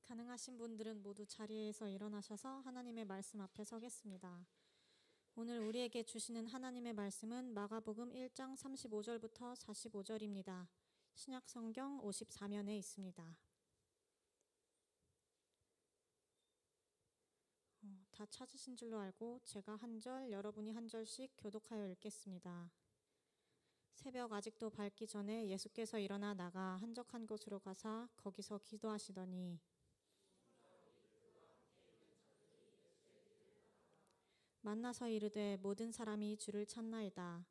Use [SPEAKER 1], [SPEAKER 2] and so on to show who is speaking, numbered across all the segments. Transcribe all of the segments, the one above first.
[SPEAKER 1] 가능하신 분들은 모두 자리에서 일어나셔서 하나님의 말씀 앞에 서겠습니다. 오늘 우리에게 주시는 하나님의 말씀은 마가복음 1장 35절부터 45절입니다. 신약성경 54면에 있습니다. 다 찾으신 줄로 알고 제가 한 절, 여러분이 한 절씩 교독하여 읽겠습니다. 새벽 아직도 밝기 전에 예수께서 일어나 나가 한적한 곳으로 가사 거기서 기도하시더니 만나서 이르되 모든 사람이 주를 찾나이다.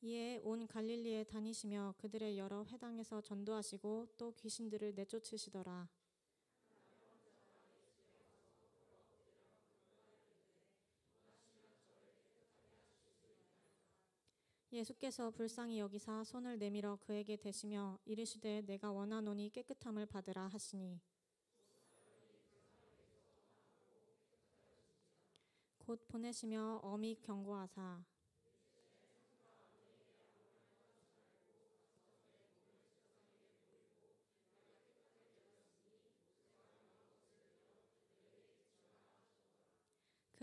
[SPEAKER 1] 이에 온 갈릴리에 다니시며 그들의 여러 회당에서 전도하시고 또 귀신들을 내쫓으시더라. 예수께서 불쌍히 여기사 손을 내밀어 그에게 대시며 이르시되 내가 원하노니 깨끗함을 받으라 하시니 곧 보내시며 엄히 경고하사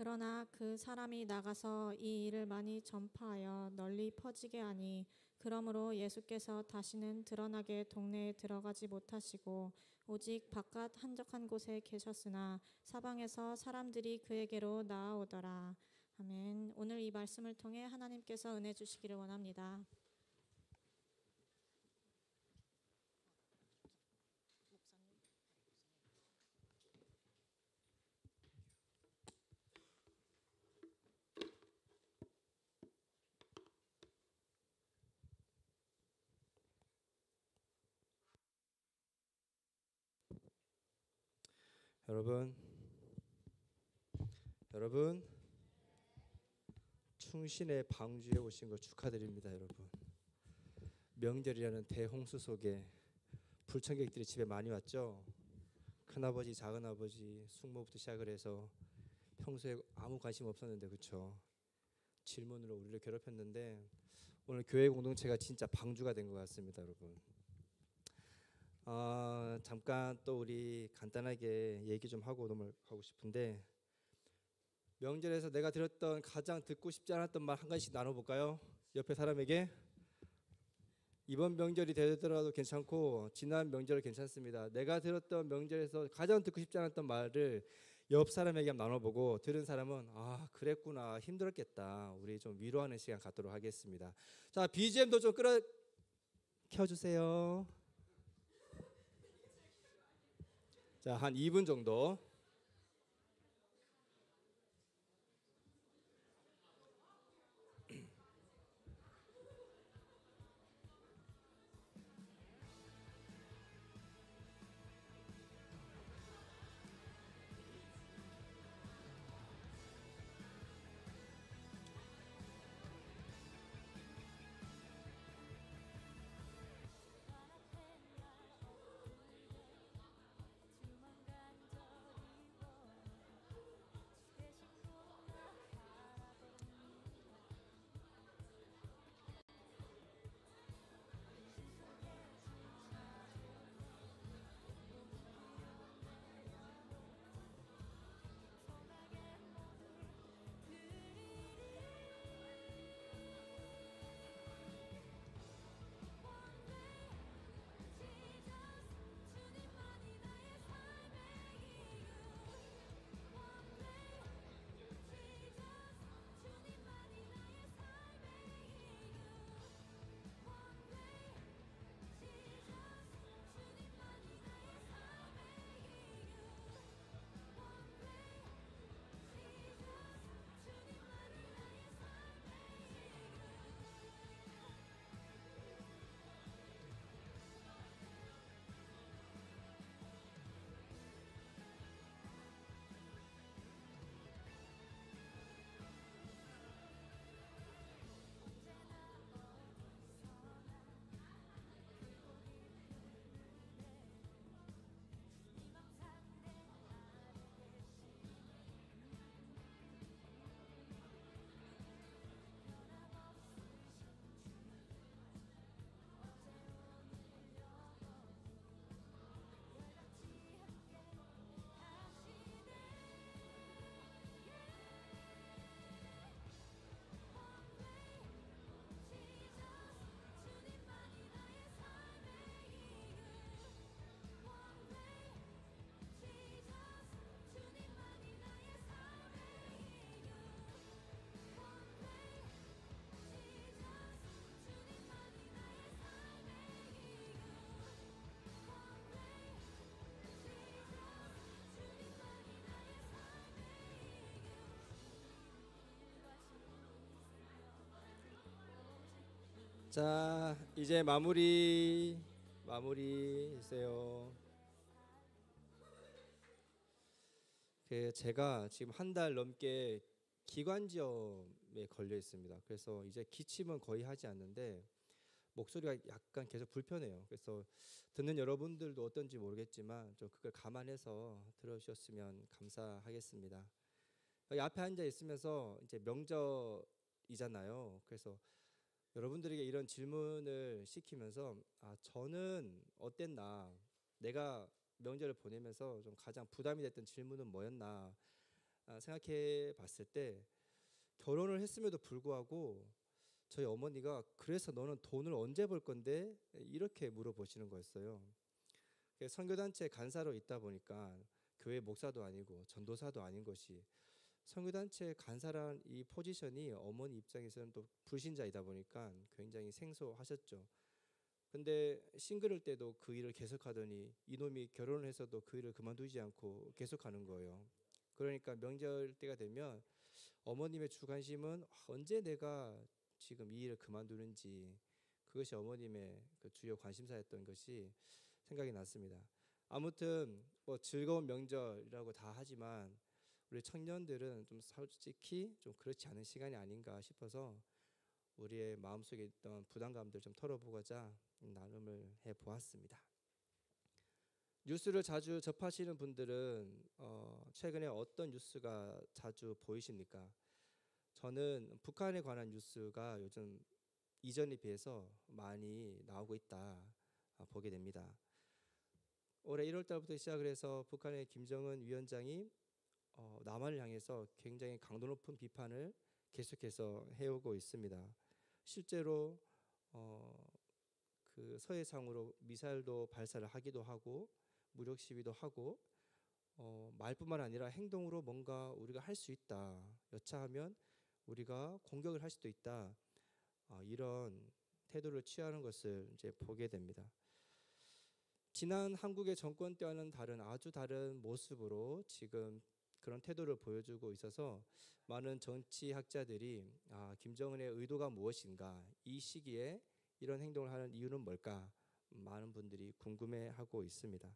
[SPEAKER 1] 그러나 그 사람이 나가서 이 일을 많이 전파하여 널리 퍼지게 하니 그러므로 예수께서 다시는 드러나게 동네에 들어가지 못하시고 오직 바깥 한적한 곳에 계셨으나 사방에서 사람들이 그에게로 나아오더라. 아멘. 오늘 이 말씀을 통해 하나님께서 은혜 주시기를 원합니다.
[SPEAKER 2] 여러분 충신의 방주에 오신 걸 축하드립니다. 여러분 명절이라는 대홍수 속에 불청객들이 집에 많이 왔죠. 큰아버지 작은아버지 숙모부터 시작을 해서 평소에 아무 관심 없었는데 그렇죠. 질문으로 우리를 괴롭혔는데 오늘 교회 공동체가 진짜 방주가 된 것 같습니다. 여러분 잠깐 또 우리 간단하게 얘기 좀 하고 넘어가고 싶은데 명절에서 내가 들었던 가장 듣고 싶지 않았던 말 한 가지씩 나눠볼까요? 옆에 사람에게. 이번 명절이 되더라도 괜찮고 지난 명절 괜찮습니다. 내가 들었던 명절에서 가장 듣고 싶지 않았던 말을 옆 사람에게 한번 나눠보고 들은 사람은 그랬구나 힘들었겠다 우리 좀 위로하는 시간 갖도록 하겠습니다. 자 BGM도 좀 켜주세요. 자 한 2분 정도. 자, 이제 마무리 해주세요. 제가 지금 한 달 넘게 기관지염에 걸려 있습니다. 그래서 이제 기침은 거의 하지 않는데 목소리가 약간 계속 불편해요. 그래서 듣는 여러분들도 어떤지 모르겠지만 좀 그걸 감안해서 들어주셨으면 감사하겠습니다. 여기 앞에 앉아 있으면서 이제 명절이잖아요. 그래서 여러분들에게 이런 질문을 시키면서 저는 어땠나, 내가 명절을 보내면서 좀 가장 부담이 됐던 질문은 뭐였나 생각해 봤을 때, 결혼을 했음에도 불구하고 저희 어머니가 그래서 너는 돈을 언제 벌 건데 이렇게 물어보시는 거였어요. 선교단체 간사로 있다 보니까 교회 목사도 아니고 전도사도 아닌 것이, 선교단체 간사란 이 포지션이 어머니 입장에서는 또 불신자이다 보니까 굉장히 생소하셨죠. 근데 싱글일 때도 그 일을 계속하더니 이놈이 결혼을 해서도 그 일을 그만두지 않고 계속하는 거예요. 그러니까 명절 때가 되면 어머님의 주관심은 언제 내가 지금 이 일을 그만두는지, 그것이 어머님의 그 주요 관심사였던 것이 생각이 났습니다. 아무튼 뭐 즐거운 명절이라고 다 하지만 우리 청년들은 좀 솔직히 좀 그렇지 않은 시간이 아닌가 싶어서 우리의 마음속에 있던 부담감들 좀 털어보고자 나눔을 해보았습니다. 뉴스를 자주 접하시는 분들은 최근에 어떤 뉴스가 자주 보이십니까? 저는 북한에 관한 뉴스가 요즘 이전에 비해서 많이 나오고 있다 보게 됩니다. 올해 1월 달부터 시작을 해서 북한의 김정은 위원장이 남한을 향해서 굉장히 강도 높은 비판을 계속해서 해오고 있습니다. 실제로 그 서해상으로 미사일도 발사를 하기도 하고 무력 시위도 하고 말뿐만 아니라 행동으로 뭔가 우리가 할 수 있다, 여차하면 우리가 공격을 할 수도 있다, 이런 태도를 취하는 것을 이제 보게 됩니다. 지난 한국의 정권 때와는 다른 아주 다른 모습으로 지금 그런 태도를 보여주고 있어서 많은 정치학자들이 김정은의 의도가 무엇인가, 이 시기에 이런 행동을 하는 이유는 뭘까, 많은 분들이 궁금해하고 있습니다.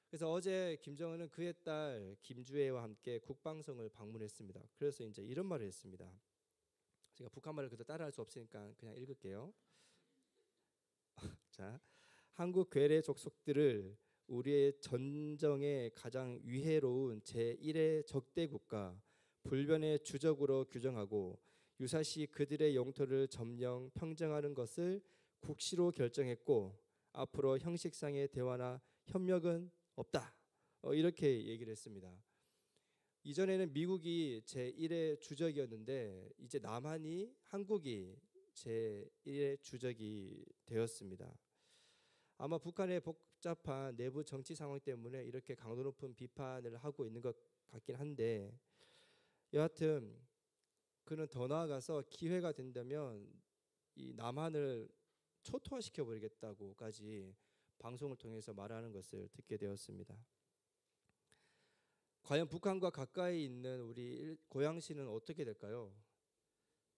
[SPEAKER 2] 그래서 어제 김정은은 그의 딸 김주애와 함께 국방성을 방문했습니다. 그래서 이제 이런 말을 했습니다. 제가 북한말을 그대로 따라할 수 없으니까 그냥 읽을게요. 자, 한국 괴뢰 족속들을 우리의 전정에 가장 위해로운 제1의 적대국가, 불변의 주적으로 규정하고 유사시 그들의 영토를 점령 평정하는 것을 국시로 결정했고 앞으로 형식상의 대화나 협력은 없다, 이렇게 얘기를 했습니다. 이전에는 미국이 제1의 주적이었는데 이제 남한이, 한국이 제1의 주적이 되었습니다. 아마 북한의 복잡한 내부 정치 상황 때문에 이렇게 강도 높은 비판을 하고 있는 것 같긴 한데, 여하튼 그는 더 나아가서 기회가 된다면 이 남한을 초토화시켜 버리겠다고까지 방송을 통해서 말하는 것을 듣게 되었습니다. 과연 북한과 가까이 있는 우리 고양시는 어떻게 될까요?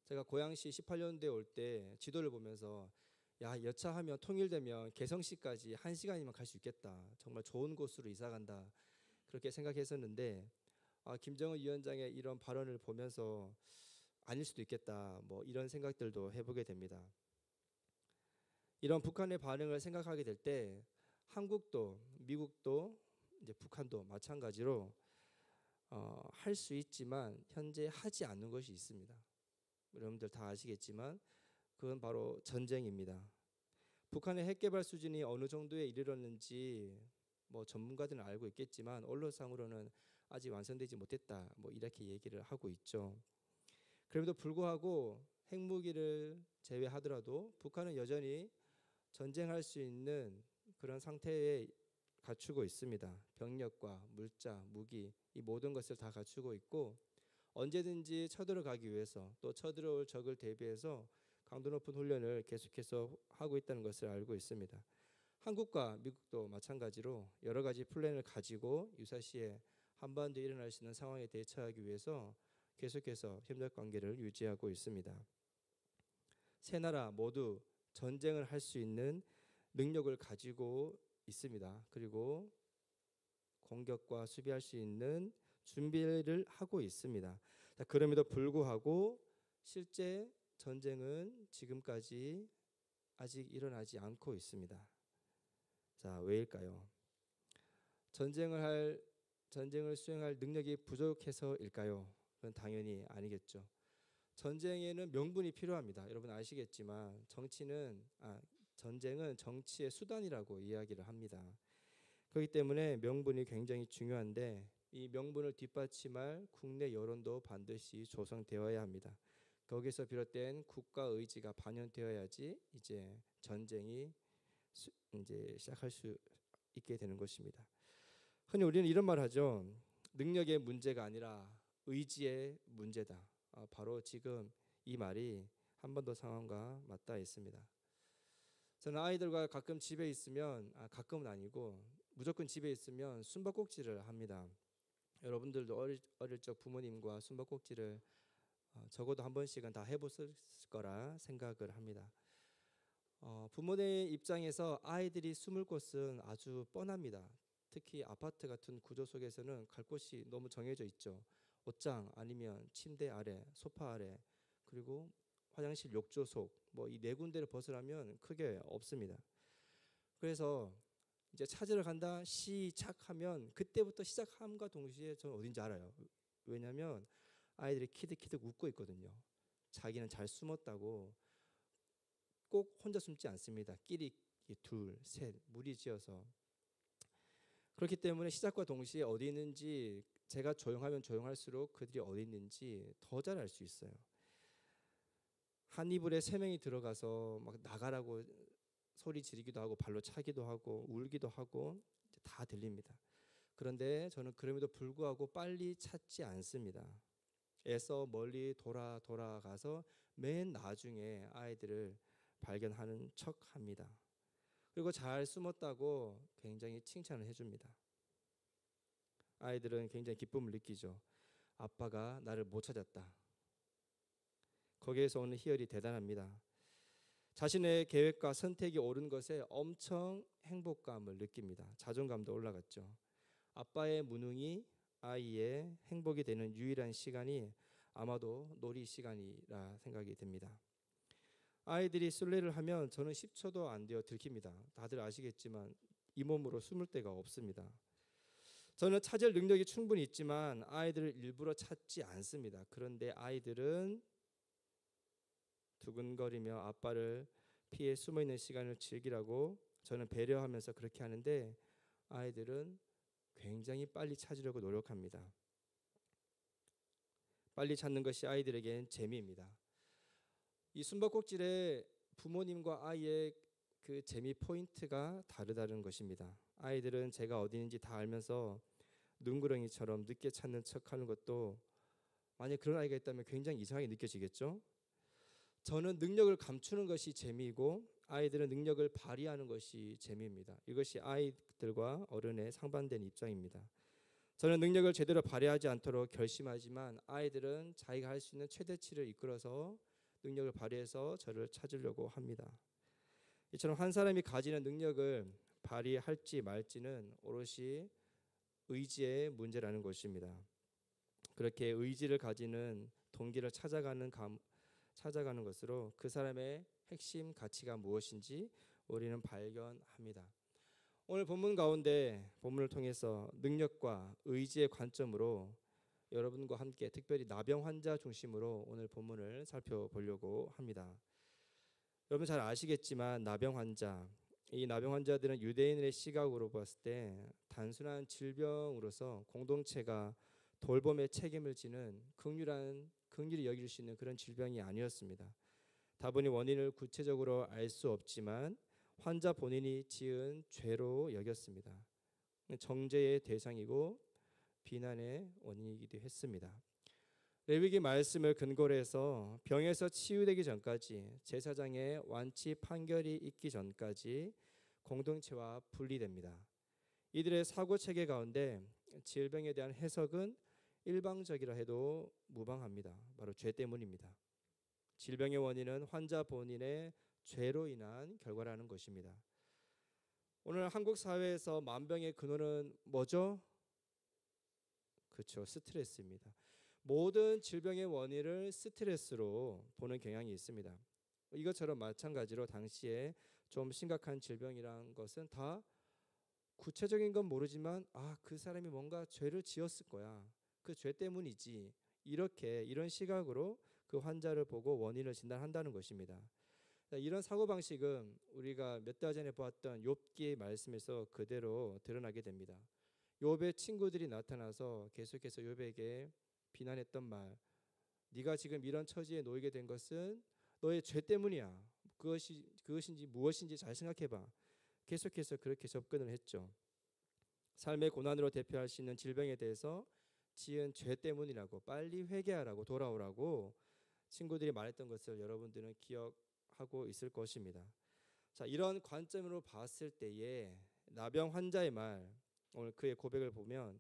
[SPEAKER 2] 제가 고양시 18년도에 올 때 지도를 보면서 여차하면 통일되면 개성시까지 1시간이면 갈 수 있겠다, 정말 좋은 곳으로 이사 간다, 그렇게 생각했었는데 김정은 위원장의 이런 발언을 보면서 아닐 수도 있겠다, 뭐 이런 생각들도 해보게 됩니다. 이런 북한의 반응을 생각하게 될 때 한국도 미국도 이제 북한도 마찬가지로 할 수 있지만 현재 하지 않는 것이 있습니다. 여러분들 다 아시겠지만 그건 바로 전쟁입니다. 북한의 핵 개발 수준이 어느 정도에 이르렀는지 뭐 전문가들은 알고 있겠지만 언론상으로는 아직 완성되지 못했다, 뭐 이렇게 얘기를 하고 있죠. 그럼에도 불구하고 핵무기를 제외하더라도 북한은 여전히 전쟁할 수 있는 그런 상태에 갖추고 있습니다. 병력과 물자, 무기, 이 모든 것을 다 갖추고 있고 언제든지 쳐들어가기 위해서 또 쳐들어올 적을 대비해서 강도 높은 훈련을 계속해서 하고 있다는 것을 알고 있습니다. 한국과 미국도 마찬가지로 여러 가지 플랜을 가지고 유사시에 한반도에 일어날 수 있는 상황에 대처하기 위해서 계속해서 협력 관계를 유지하고 있습니다. 세 나라 모두 전쟁을 할 수 있는 능력을 가지고 있습니다. 그리고 공격과 수비할 수 있는 준비를 하고 있습니다. 자, 그럼에도 불구하고 실제 전쟁은 지금까지 아직 일어나지 않고 있습니다. 자, 왜일까요? 전쟁을 수행할 능력이 부족해서일까요? 그건 당연히 아니겠죠. 전쟁에는 명분이 필요합니다. 여러분 아시겠지만 전쟁은 정치의 수단이라고 이야기를 합니다. 그렇기 때문에 명분이 굉장히 중요한데 이 명분을 뒷받침할 국내 여론도 반드시 조성되어야 합니다. 거기서 비롯된 국가 의지가 반영되어야지 이제 전쟁이 이제 시작할 수 있게 되는 것입니다. 흔히 우리는 이런 말 하죠. 능력의 문제가 아니라 의지의 문제다. 바로 지금 이 말이 한반도 상황과 맞닿아 있습니다. 저는 아이들과 가끔 집에 있으면 가끔은 아니고 무조건 집에 있으면 숨바꼭질을 합니다. 여러분들도 어릴 적 부모님과 숨바꼭질을 적어도 한 번씩은 다 해보셨을 거라 생각을 합니다. 부모의 입장에서 아이들이 숨을 곳은 아주 뻔합니다. 특히 아파트 같은 구조 속에서는 갈 곳이 너무 정해져 있죠. 옷장 아니면 침대 아래, 소파 아래, 그리고 화장실 욕조 속, 뭐 이 네 군데를 벗으라면 크게 없습니다. 그래서 이제 찾으러 간다 시작하면 그때부터 시작함과 동시에 저는 어딘지 알아요. 왜냐하면 아이들이 키득키득 웃고 있거든요. 자기는 잘 숨었다고. 꼭 혼자 숨지 않습니다. 끼리 둘, 셋 무리지어서. 그렇기 때문에 시작과 동시에 어디 있는지 제가 조용하면 조용할수록 그들이 어디 있는지 더 잘 알 수 있어요. 한 이불에 세 명이 들어가서 막 나가라고 소리 지르기도 하고 발로 차기도 하고 울기도 하고 다 들립니다. 그런데 저는 그럼에도 불구하고 빨리 찾지 않습니다. 애써 멀리 돌아가서 맨 나중에 아이들을 발견하는 척합니다. 그리고 잘 숨었다고 굉장히 칭찬을 해줍니다. 아이들은 굉장히 기쁨을 느끼죠. 아빠가 나를 못 찾았다. 거기에서 오는 희열이 대단합니다. 자신의 계획과 선택이 옳은 것에 엄청 행복감을 느낍니다. 자존감도 올라갔죠. 아빠의 무능이 아이의 행복이 되는 유일한 시간이 아마도 놀이 시간이라 생각이 듭니다. 아이들이 술래를 하면 저는 10초도 안 되어 들킵니다. 다들 아시겠지만 이 몸으로 숨을 데가 없습니다. 저는 찾을 능력이 충분히 있지만 아이들을 일부러 찾지 않습니다. 그런데 아이들은 두근거리며 아빠를 피해 숨어있는 시간을 즐기라고 저는 배려하면서 그렇게 하는데 아이들은 굉장히 빨리 찾으려고 노력합니다. 빨리 찾는 것이 아이들에겐 재미입니다. 이 숨바꼭질의 부모님과 아이의 그 재미 포인트가 다르다는 것입니다. 아이들은 제가 어디 있는지 다 알면서 눈구렁이처럼 늦게 찾는 척하는 것도 만약 그런 아이가 있다면 굉장히 이상하게 느껴지겠죠. 저는 능력을 감추는 것이 재미이고 아이들은 능력을 발휘하는 것이 재미입니다. 이것이 아이들과 어른의 상반된 입장입니다. 저는 능력을 제대로 발휘하지 않도록 결심하지만 아이들은 자기가 할 수 있는 최대치를 이끌어서 능력을 발휘해서 저를 찾으려고 합니다. 이처럼 한 사람이 가지는 능력을 발휘할지 말지는 오롯이 의지의 문제라는 것입니다. 그렇게 의지를 가지는 동기를 찾아가는 것으로 그 사람의 핵심 가치가 무엇인지 우리는 발견합니다. 오늘 본문 가운데 본문을 통해서 능력과 의지의 관점으로 여러분과 함께 특별히 나병 환자 중심으로 오늘 본문을 살펴보려고 합니다. 여러분 잘 아시겠지만 이 나병 환자들은 유대인의 시각으로 봤을 때 단순한 질병으로서 공동체가 돌봄의 책임을 지는 긍휼히 여길 수 있는 그런 질병이 아니었습니다. 다분히 원인을 구체적으로 알 수 없지만 환자 본인이 지은 죄로 여겼습니다. 정죄의 대상이고 비난의 원인이기도 했습니다. 레위기 말씀을 근거로 해서 병에서 치유되기 전까지 제사장의 완치 판결이 있기 전까지 공동체와 분리됩니다. 이들의 사고 체계 가운데 질병에 대한 해석은 일방적이라 해도 무방합니다. 바로 죄 때문입니다. 질병의 원인은 환자 본인의 죄로 인한 결과라는 것입니다. 오늘 한국 사회에서 만병의 근원은 뭐죠? 그렇죠. 스트레스입니다. 모든 질병의 원인을 스트레스로 보는 경향이 있습니다. 이것처럼 마찬가지로 당시에 좀 심각한 질병이란 것은 다 구체적인 건 모르지만 그 사람이 뭔가 죄를 지었을 거야. 그 죄 때문이지. 이런 시각으로 그 환자를 보고 원인을 진단한다는 것입니다. 이런 사고방식은 우리가 몇 달 전에 보았던 욥기의 말씀에서 그대로 드러나게 됩니다. 욥의 친구들이 나타나서 계속해서 욥에게 비난했던 말, 네가 지금 이런 처지에 놓이게 된 것은 너의 죄 때문이야. 그것인지 무엇인지 잘 생각해봐. 계속해서 그렇게 접근을 했죠. 삶의 고난으로 대표할 수 있는 질병에 대해서 지은 죄 때문이라고, 빨리 회개하라고, 돌아오라고 친구들이 말했던 것을 여러분들은 기억하고 있을 것입니다. 자, 이런 관점으로 봤을 때에 나병 환자의 말, 오늘 그의 고백을 보면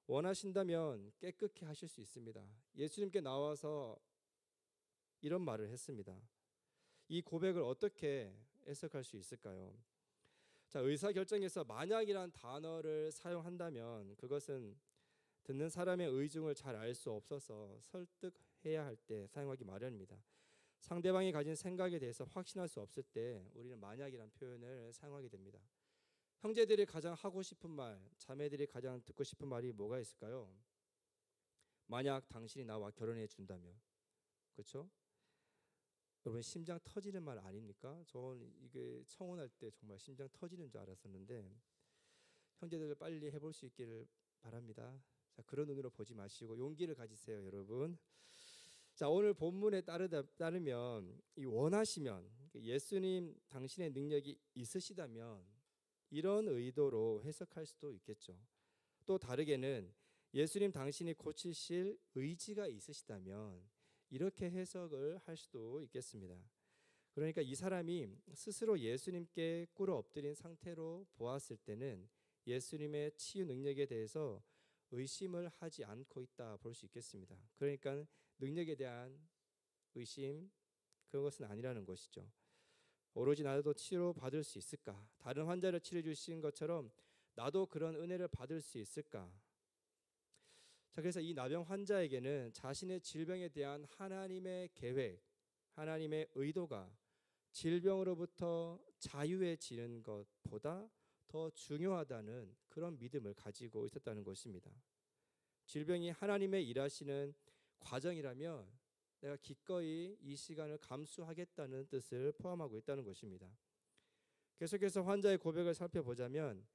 [SPEAKER 2] 원하신다면 깨끗게 하실 수 있습니다. 예수님께 나와서 이런 말을 했습니다. 이 고백을 어떻게 해석할 수 있을까요? 자, 의사결정에서 만약이란 단어를 사용한다면 그것은 듣는 사람의 의중을 잘 알 수 없어서 설득해야 할 때 사용하기 마련입니다. 상대방이 가진 생각에 대해서 확신할 수 없을 때 우리는 만약이란 표현을 사용하게 됩니다. 형제들이 가장 하고 싶은 말, 자매들이 가장 듣고 싶은 말이 뭐가 있을까요? 만약 당신이 나와 결혼해 준다면. 그렇죠? 여러분 심장 터지는 말 아닙니까? 저는 이게 청혼할 때 정말 심장 터지는 줄 알았었는데 형제들 빨리 해볼 수 있기를 바랍니다. 자, 그런 눈으로 보지 마시고 용기를 가지세요, 여러분. 자, 오늘 본문에 따르면 이 원하시면 예수님 당신의 능력이 있으시다면 이런 의도로 해석할 수도 있겠죠. 또 다르게는 예수님 당신이 고치실 의지가 있으시다면 이렇게 해석을 할 수도 있겠습니다. 그러니까 이 사람이 스스로 예수님께 꿇어 엎드린 상태로 보았을 때는 예수님의 치유 능력에 대해서 의심을 하지 않고 있다 볼 수 있겠습니다. 그러니까 능력에 대한 의심, 그것은 아니라는 것이죠. 오로지 나도 치료 받을 수 있을까? 다른 환자를 치료해 주신 것처럼 나도 그런 은혜를 받을 수 있을까? 자, 그래서 이 나병 환자에게는 자신의 질병에 대한 하나님의 계획, 하나님의 의도가 질병으로부터 자유해지는 것보다 더 중요하다는 그런 믿음을 가지고 있었다는 것입니다. 질병이 하나님의 일하시는 과정이라면 내가 기꺼이 이 시간을 감수하겠다는 뜻을 포함하고 있다는 것입니다. 계속해서 환자의 고백을 살펴보자면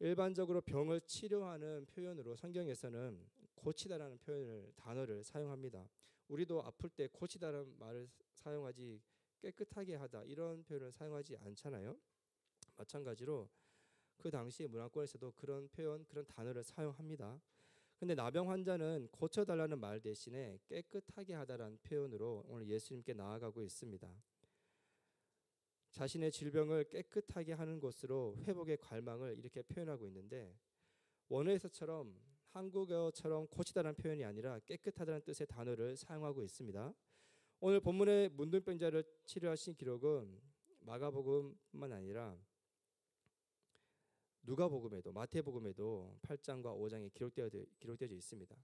[SPEAKER 2] 일반적으로 병을 치료하는 표현으로 성경에서는 고치다라는 단어를 사용합니다. 우리도 아플 때 고치다라는 말을 사용하지 깨끗하게 하다 이런 표현을 사용하지 않잖아요. 마찬가지로 그 당시 문화권에서도 그런 표현, 그런 단어를 사용합니다. 근데 나병 환자는 고쳐달라는 말 대신에 깨끗하게 하다라는 표현으로 오늘 예수님께 나아가고 있습니다. 자신의 질병을 깨끗하게 하는 것으로 회복의 갈망을 이렇게 표현하고 있는데 원어에서처럼 한국어처럼 고치다라는 표현이 아니라 깨끗하다는 뜻의 단어를 사용하고 있습니다. 오늘 본문의 문둥병자를 치료하신 기록은 마가복음뿐만 아니라 누가복음에도 마태복음에도 8장과 5장에 기록되어져 있습니다.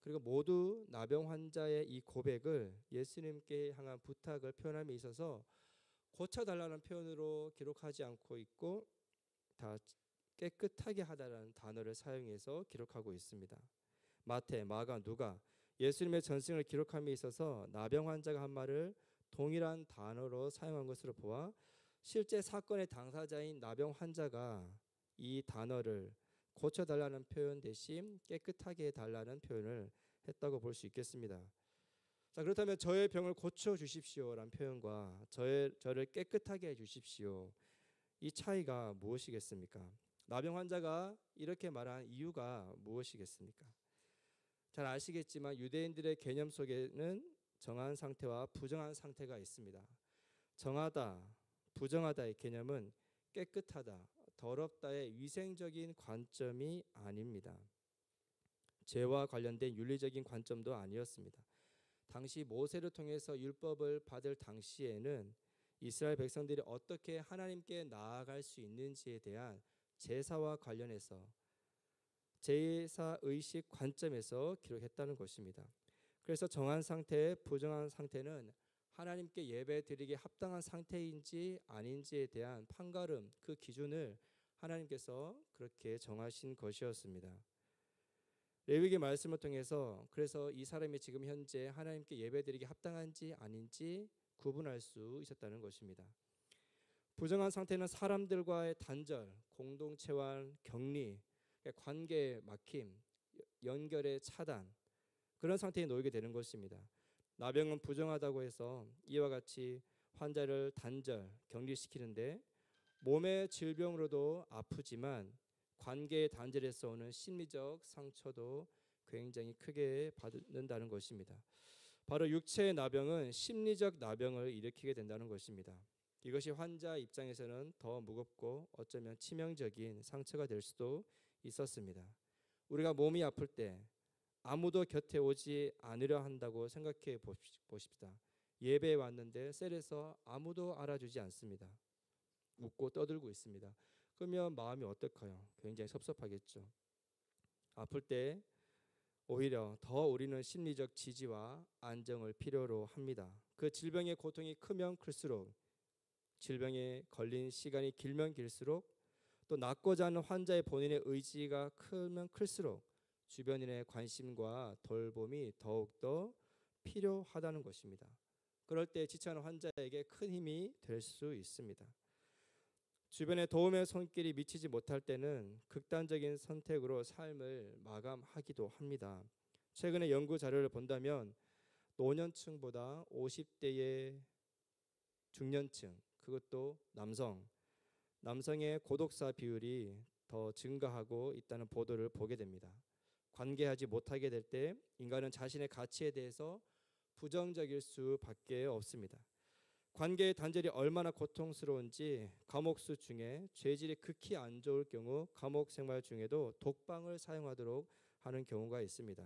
[SPEAKER 2] 그리고 모두 나병 환자의 이 고백을 예수님께 향한 부탁을 표현함에 있어서 고쳐달라는 표현으로 기록하지 않고 있고 다 깨끗하게 하다라는 단어를 사용해서 기록하고 있습니다. 마태, 마가, 누가 예수님의 전승을 기록함에 있어서 나병 환자가 한 말을 동일한 단어로 사용한 것으로 보아 실제 사건의 당사자인 나병 환자가 이 단어를 고쳐달라는 표현 대신 깨끗하게 해달라는 표현을 했다고 볼 수 있겠습니다. 자, 그렇다면 저의 병을 고쳐주십시오라는 표현과 저를 깨끗하게 해주십시오, 이 차이가 무엇이겠습니까? 나병 환자가 이렇게 말한 이유가 무엇이겠습니까? 잘 아시겠지만 유대인들의 개념 속에는 정한 상태와 부정한 상태가 있습니다. 정하다, 부정하다의 개념은 깨끗하다, 더럽다의 위생적인 관점이 아닙니다. 죄와 관련된 윤리적인 관점도 아니었습니다. 당시 모세를 통해서 율법을 받을 당시에는 이스라엘 백성들이 어떻게 하나님께 나아갈 수 있는지에 대한 제사와 관련해서 제사 의식 관점에서 기록했다는 것입니다. 그래서 정한 상태, 부정한 상태는 하나님께 예배 드리기에 합당한 상태인지 아닌지에 대한 판가름, 그 기준을 하나님께서 그렇게 정하신 것이었습니다. 레위기 말씀을 통해서 그래서 이 사람이 지금 현재 하나님께 예배드리기 합당한지 아닌지 구분할 수 있었다는 것입니다. 부정한 상태는 사람들과의 단절, 공동체와 격리, 관계의 막힘, 연결의 차단, 그런 상태에 놓이게 되는 것입니다. 나병은 부정하다고 해서 이와 같이 환자를 단절, 격리시키는데 몸의 질병으로도 아프지만 관계의 단절에서 오는 심리적 상처도 굉장히 크게 받는다는 것입니다. 바로 육체의 나병은 심리적 나병을 일으키게 된다는 것입니다. 이것이 환자 입장에서는 더 무겁고 어쩌면 치명적인 상처가 될 수도 있었습니다. 우리가 몸이 아플 때 아무도 곁에 오지 않으려 한다고 생각해 보십시다. 예배에 왔는데 셀에서 아무도 알아주지 않습니다. 웃고 떠들고 있습니다. 그러면 마음이 어떨까요? 굉장히 섭섭하겠죠. 아플 때 오히려 더 우리는 심리적 지지와 안정을 필요로 합니다. 그 질병의 고통이 크면 클수록, 질병에 걸린 시간이 길면 길수록, 또 낫고자 하는 환자의 본인의 의지가 크면 클수록 주변인의 관심과 돌봄이 더욱더 필요하다는 것입니다. 그럴 때 지쳐하는 환자에게 큰 힘이 될 수 있습니다. 주변에 도움의 손길이 미치지 못할 때는 극단적인 선택으로 삶을 마감하기도 합니다. 최근에 연구 자료를 본다면 노년층보다 50대의 중년층, 그것도 남성의 고독사 비율이 더 증가하고 있다는 보도를 보게 됩니다. 관계하지 못하게 될 때 인간은 자신의 가치에 대해서 부정적일 수밖에 없습니다. 관계의 단절이 얼마나 고통스러운지 감옥수 중에 죄질이 극히 안 좋을 경우 감옥 생활 중에도 독방을 사용하도록 하는 경우가 있습니다.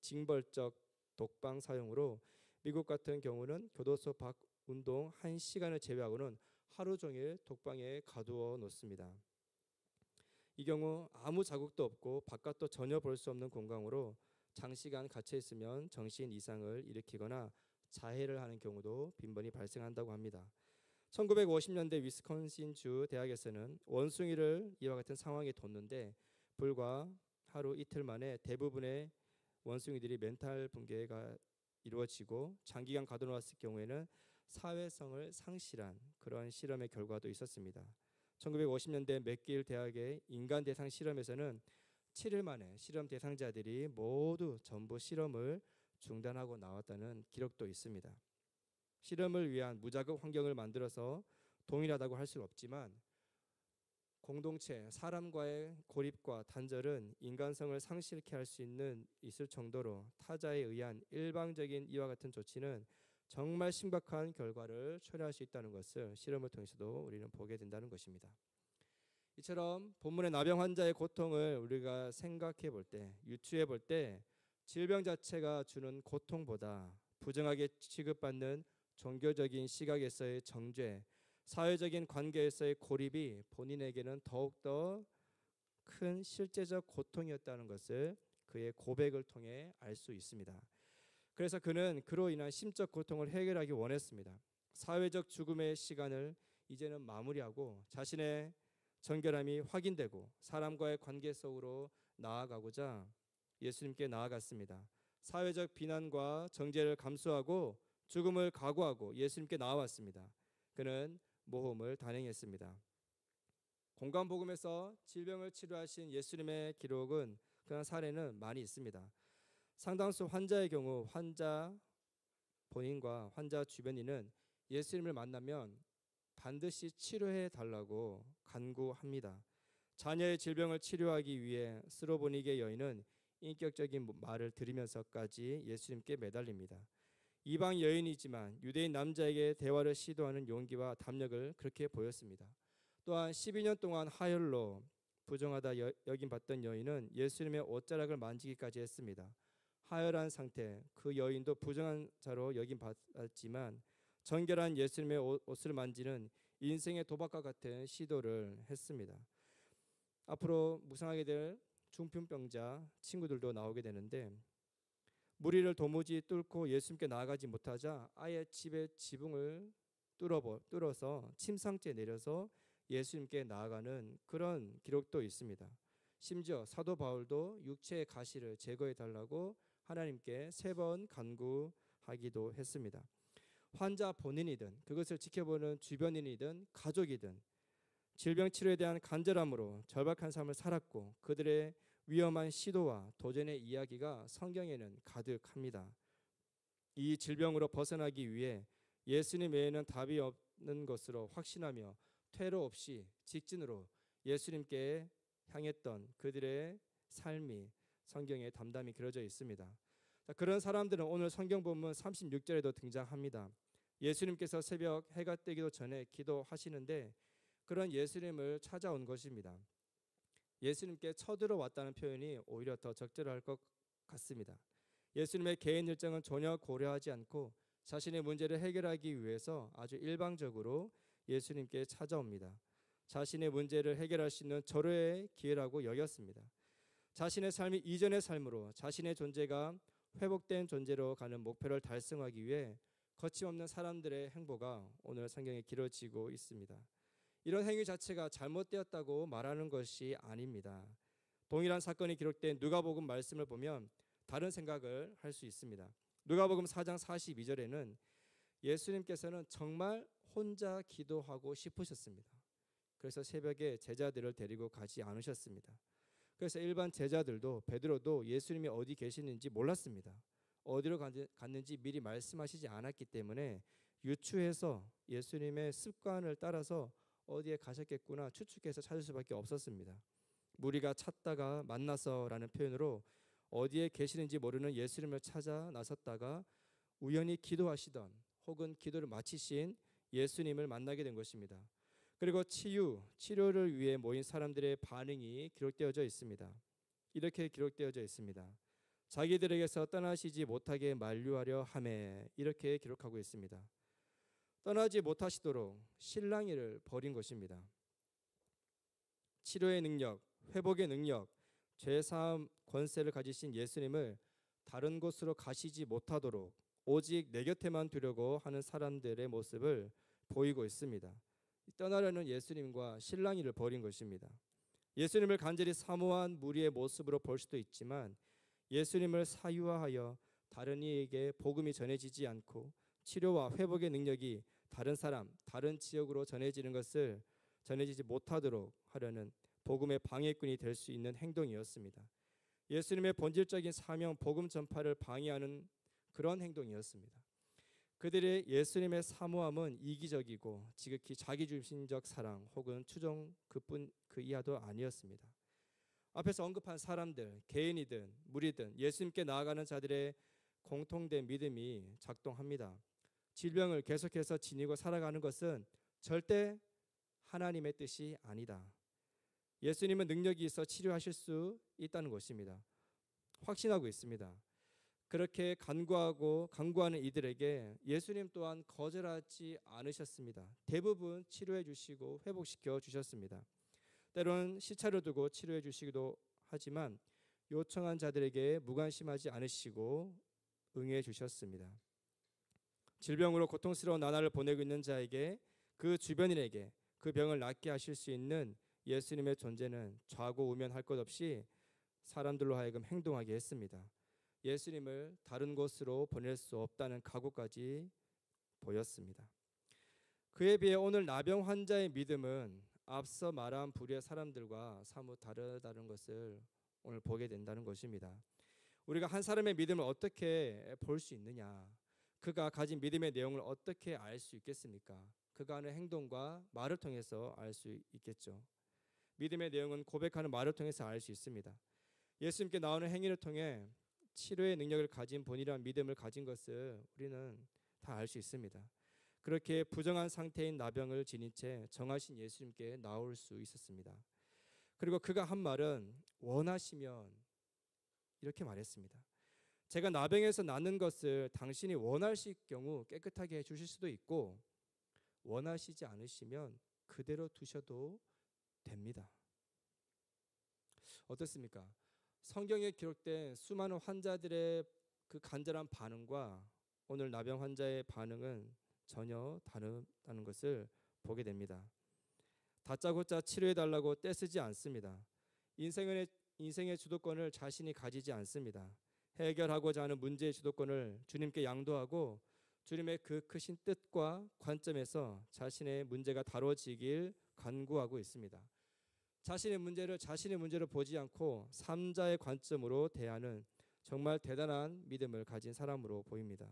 [SPEAKER 2] 징벌적 독방 사용으로 미국 같은 경우는 교도소 밖 운동 1시간을 제외하고는 하루 종일 독방에 가두어 놓습니다. 이 경우 아무 자국도 없고 바깥도 전혀 볼 수 없는 공간으로 장시간 갇혀 있으면 정신 이상을 일으키거나 자해를 하는 경우도 빈번히 발생한다고 합니다. 1950년대 위스콘신주 대학에서는 원숭이를 이와 같은 상황에 뒀는데 불과 하루 이틀 만에 대부분의 원숭이들이 멘탈 붕괴가 이루어지고 장기간 가둬놓았을 경우에는 사회성을 상실한 그런 실험의 결과도 있었습니다. 1950년대 맥길 대학의 인간 대상 실험에서는 7일 만에 실험 대상자들이 모두 전부 실험을 중단하고 나왔다는 기록도 있습니다. 실험을 위한 무자극 환경을 만들어서 동일하다고 할 수는 없지만 공동체, 사람과의 고립과 단절은 인간성을 상실케 할 수 있을 정도로 타자에 의한 일방적인 이와 같은 조치는 정말 심각한 결과를 초래할 수 있다는 것을 실험을 통해서도 우리는 보게 된다는 것입니다. 이처럼 본문의 나병 환자의 고통을 우리가 생각해 볼 때, 유추해 볼 때 질병 자체가 주는 고통보다 부정하게 취급받는 종교적인 시각에서의 정죄, 사회적인 관계에서의 고립이 본인에게는 더욱더 큰 실제적 고통이었다는 것을 그의 고백을 통해 알 수 있습니다. 그래서 그는 그로 인한 심적 고통을 해결하기 원했습니다. 사회적 죽음의 시간을 이제는 마무리하고 자신의 정결함이 확인되고 사람과의 관계 속으로 나아가고자 예수님께 나아갔습니다. 사회적 비난과 정죄를 감수하고 죽음을 각오하고 예수님께 나아왔습니다. 그는 모험을 단행했습니다. 공관복음에서 질병을 치료하신 예수님의 기록은 그런 사례는 많이 있습니다. 상당수 환자의 경우 환자 본인과 환자 주변인은 예수님을 만나면 반드시 치료해 달라고 간구합니다. 자녀의 질병을 치료하기 위해 스로보니게 여인은 인격적인 말을 들으면서까지 예수님께 매달립니다. 이방 여인이지만 유대인 남자에게 대화를 시도하는 용기와 담력을 그렇게 보였습니다. 또한 12년 동안 하혈로 부정하다 여김받던 여인은 예수님의 옷자락을 만지기까지 했습니다. 하혈한 상태, 그 여인도 부정한 자로 여김받았지만 정결한 예수님의 옷을 만지는 인생의 도박과 같은 시도를 했습니다. 앞으로 묵상하게 될 중풍병자 친구들도 나오게 되는데 무리를 도무지 뚫고 예수님께 나아가지 못하자 아예 집의 지붕을 뚫어서 침상째 내려서 예수님께 나아가는 그런 기록도 있습니다. 심지어 사도 바울도 육체의 가시를 제거해 달라고 하나님께 3번 간구하기도 했습니다. 환자 본인이든 그것을 지켜보는 주변인이든 가족이든 질병 치료에 대한 간절함으로 절박한 삶을 살았고 그들의 위험한 시도와 도전의 이야기가 성경에는 가득합니다. 이 질병으로 벗어나기 위해 예수님 외에는 답이 없는 것으로 확신하며 퇴로 없이 직진으로 예수님께 향했던 그들의 삶이 성경에 담담히 그려져 있습니다. 그런 사람들은 오늘 성경 본문 36절에도 등장합니다. 예수님께서 새벽 해가 뜨기도 전에 기도하시는데 그런 예수님을 찾아온 것입니다. 예수님께 쳐들어왔다는 표현이 오히려 더 적절할 것 같습니다. 예수님의 개인 일정은 전혀 고려하지 않고 자신의 문제를 해결하기 위해서 아주 일방적으로 예수님께 찾아옵니다. 자신의 문제를 해결할 수 있는 절호의 기회라고 여겼습니다. 자신의 삶이 이전의 삶으로 자신의 존재가 회복된 존재로 가는 목표를 달성하기 위해 거침없는 사람들의 행보가 오늘 성경에 기록지고 있습니다. 이런 행위 자체가 잘못되었다고 말하는 것이 아닙니다. 동일한 사건이 기록된 누가복음 말씀을 보면 다른 생각을 할 수 있습니다. 누가복음 4장 42절에는 예수님께서는 정말 혼자 기도하고 싶으셨습니다. 그래서 새벽에 제자들을 데리고 가지 않으셨습니다. 그래서 일반 제자들도 베드로도 예수님이 어디 계시는지 몰랐습니다. 어디로 갔는지 미리 말씀하시지 않았기 때문에 유추해서 예수님의 습관을 따라서 어디에 가셨겠구나 추측해서 찾을 수밖에 없었습니다. 무리가 찾다가 만나서라는 표현으로 어디에 계시는지 모르는 예수님을 찾아 나섰다가 우연히 기도하시던 혹은 기도를 마치신 예수님을 만나게 된 것입니다. 그리고 치료를 위해 모인 사람들의 반응이 기록되어져 있습니다. 이렇게 기록되어져 있습니다. 자기들에게서 떠나시지 못하게 만류하려 하매 이렇게 기록하고 있습니다. 떠나지 못하시도록 실랑이를 벌인 것입니다. 치료의 능력, 회복의 능력, 죄사함 권세를 가지신 예수님을 다른 곳으로 가시지 못하도록 오직 내 곁에만 두려고 하는 사람들의 모습을 보이고 있습니다. 떠나려는 예수님과 실랑이를 벌인 것입니다. 예수님을 간절히 사모한 무리의 모습으로 볼 수도 있지만 예수님을 사유화하여 다른 이에게 복음이 전해지지 않고 치료와 회복의 능력이 다른 사람, 다른 지역으로 전해지지 못하도록 하려는 복음의 방해꾼이 될 수 있는 행동이었습니다. 예수님의 본질적인 사명, 복음 전파를 방해하는 그런 행동이었습니다. 그들의 예수님의 사모함은 이기적이고 지극히 자기중심적 사랑 혹은 추종 그 이하도 아니었습니다. 앞에서 언급한 사람들, 개인이든 무리든 예수님께 나아가는 자들의 공통된 믿음이 작동합니다. 질병을 계속해서 지니고 살아가는 것은 절대 하나님의 뜻이 아니다. 예수님은 능력이 있어 치료하실 수 있다는 것입니다. 확신하고 있습니다. 그렇게 간구하는 이들에게 예수님 또한 거절하지 않으셨습니다. 대부분 치료해 주시고 회복시켜 주셨습니다. 때로는 시차를 두고 치료해 주시기도 하지만 요청한 자들에게 무관심하지 않으시고 응해 주셨습니다. 질병으로 고통스러운 나날을 보내고 있는 자에게 그 주변인에게 그 병을 낫게 하실 수 있는 예수님의 존재는 좌고우면할 것 없이 사람들로 하여금 행동하게 했습니다. 예수님을 다른 곳으로 보낼 수 없다는 각오까지 보였습니다. 그에 비해 오늘 나병 환자의 믿음은 앞서 말한 부류의 사람들과 사뭇 다르다는 것을 오늘 보게 된다는 것입니다. 우리가 한 사람의 믿음을 어떻게 볼 수 있느냐? 그가 가진 믿음의 내용을 어떻게 알 수 있겠습니까? 그가 하는 행동과 말을 통해서 알 수 있겠죠. 믿음의 내용은 고백하는 말을 통해서 알 수 있습니다. 예수님께 나오는 행위를 통해 치료의 능력을 가진 본이라는 믿음을 가진 것을 우리는 다 알 수 있습니다. 그렇게 부정한 상태인 나병을 지닌 채 정하신 예수님께 나올 수 있었습니다. 그리고 그가 한 말은 원하시면 이렇게 말했습니다. 제가 나병에서 낫는 것을 당신이 원하실 경우 깨끗하게 해주실 수도 있고 원하시지 않으시면 그대로 두셔도 됩니다. 어떻습니까? 성경에 기록된 수많은 환자들의 그 간절한 반응과 오늘 나병 환자의 반응은 전혀 다르다는 것을 보게 됩니다. 다짜고짜 치료해달라고 떼쓰지 않습니다. 인생의 주도권을 자신이 가지지 않습니다. 해결하고자 하는 문제의 주도권을 주님께 양도하고 주님의 그 크신 뜻과 관점에서 자신의 문제가 다뤄지길 간구하고 있습니다. 자신의 문제로 보지 않고 삼자의 관점으로 대하는 정말 대단한 믿음을 가진 사람으로 보입니다.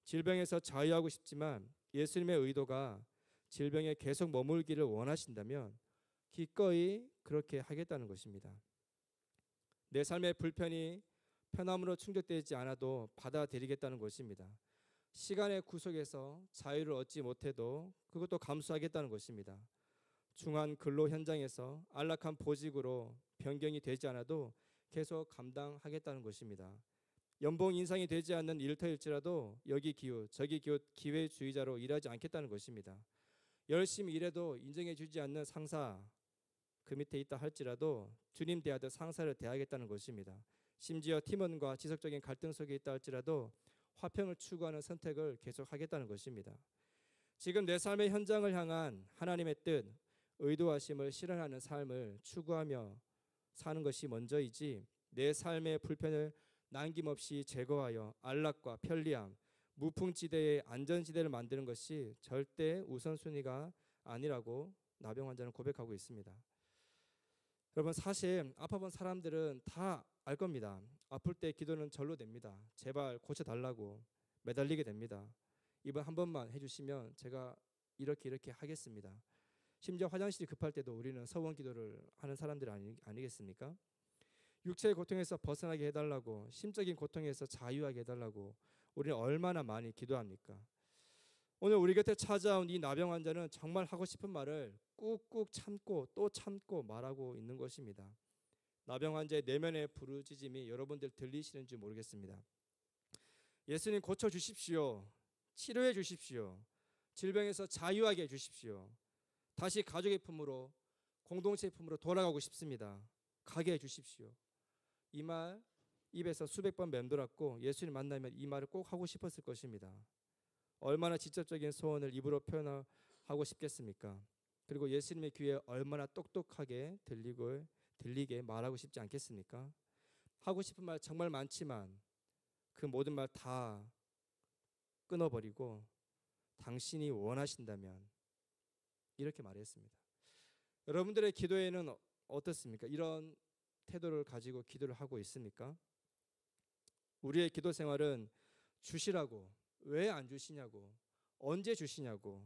[SPEAKER 2] 질병에서 자유하고 싶지만 예수님의 의도가 질병에 계속 머물기를 원하신다면 기꺼이 그렇게 하겠다는 것입니다. 내 삶의 불편이 편함으로 충족되지 않아도 받아들이겠다는 것입니다. 시간의 구속에서 자유를 얻지 못해도 그것도 감수하겠다는 것입니다. 중한 근로 현장에서 안락한 보직으로 변경이 되지 않아도 계속 감당하겠다는 것입니다. 연봉 인상이 되지 않는 일터일지라도 여기 기웃 저기 기웃 기회주의자로 일하지 않겠다는 것입니다. 열심히 일해도 인정해 주지 않는 상사 그 밑에 있다 할지라도 주님 대하듯 상사를 대하겠다는 것입니다. 심지어 팀원과 지속적인 갈등 속에 있다 할지라도 화평을 추구하는 선택을 계속하겠다는 것입니다. 지금 내 삶의 현장을 향한 하나님의 뜻, 의도하심을 실현하는 삶을 추구하며 사는 것이 먼저이지 내 삶의 불편을 남김없이 제거하여 안락과 편리함, 무풍지대의 안전지대를 만드는 것이 절대 우선순위가 아니라고 나병 환자는 고백하고 있습니다. 여러분 사실 아파본 사람들은 다 알 겁니다. 아플 때 기도는 절로 됩니다. 제발 고쳐달라고 매달리게 됩니다. 이번 한 번만 해주시면 제가 이렇게 하겠습니다. 심지어 화장실이 급할 때도 우리는 서원 기도를 하는 사람들 아니겠습니까? 육체의 고통에서 벗어나게 해달라고, 심적인 고통에서 자유하게 해달라고 우리는 얼마나 많이 기도합니까? 오늘 우리 곁에 찾아온 이 나병 환자는 정말 하고 싶은 말을 꾹꾹 참고 또 참고 말하고 있는 것입니다. 나병 환자의 내면의 부르짖음이 여러분들 들리시는지 모르겠습니다. 예수님 고쳐주십시오. 치료해 주십시오. 질병에서 자유하게 해주십시오. 다시 가족의 품으로 공동체의 품으로 돌아가고 싶습니다. 가게 해주십시오. 이 말 입에서 수백 번 맴돌았고 예수님 만나면 이 말을 꼭 하고 싶었을 것입니다. 얼마나 직접적인 소원을 입으로 표현하고 싶겠습니까? 그리고 예수님의 귀에 얼마나 똑똑하게 들리게 말하고 싶지 않겠습니까? 하고 싶은 말 정말 많지만 그 모든 말 다 끊어버리고 당신이 원하신다면 이렇게 말했습니다. 여러분들의 기도에는 어떻습니까? 이런 태도를 가지고 기도를 하고 있습니까? 우리의 기도 생활은 주시라고, 왜 안 주시냐고, 언제 주시냐고,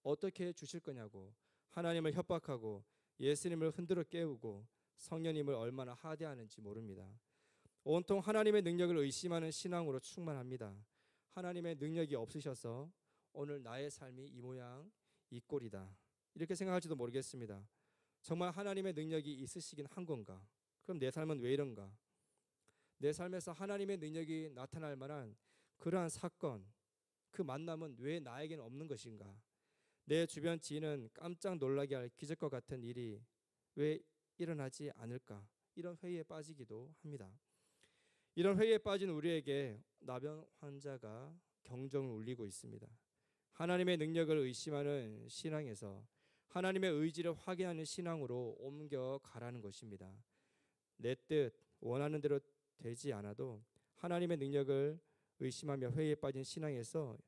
[SPEAKER 2] 어떻게 주실 거냐고 하나님을 협박하고 예수님을 흔들어 깨우고 성령님을 얼마나 하대하는지 모릅니다. 온통 하나님의 능력을 의심하는 신앙으로 충만합니다. 하나님의 능력이 없으셔서 오늘 나의 삶이 이 모양 이 꼴이다 이렇게 생각할지도 모르겠습니다. 정말 하나님의 능력이 있으시긴 한 건가? 그럼 내 삶은 왜 이런가? 내 삶에서 하나님의 능력이 나타날 만한 그러한 사건, 그 만남은 왜 나에게는 없는 것인가? 내 주변 지인은 깜짝 놀라게 할 기적과 같은 일이 왜 일어나지 않을까? 이런 회의에 빠지기도 합니다. 이런 회의에 빠진 우리에게 나병 환자가 경종을 울리고 있습니다. 하나님의 능력을 의심하는 신앙에서 하나님의 의지를 확인하는 신앙으로 옮겨가라는 것입니다. 내 뜻 원하는 대로 되지 않아도 하나님의 능력을 의심하며 회의에 빠진 신앙에서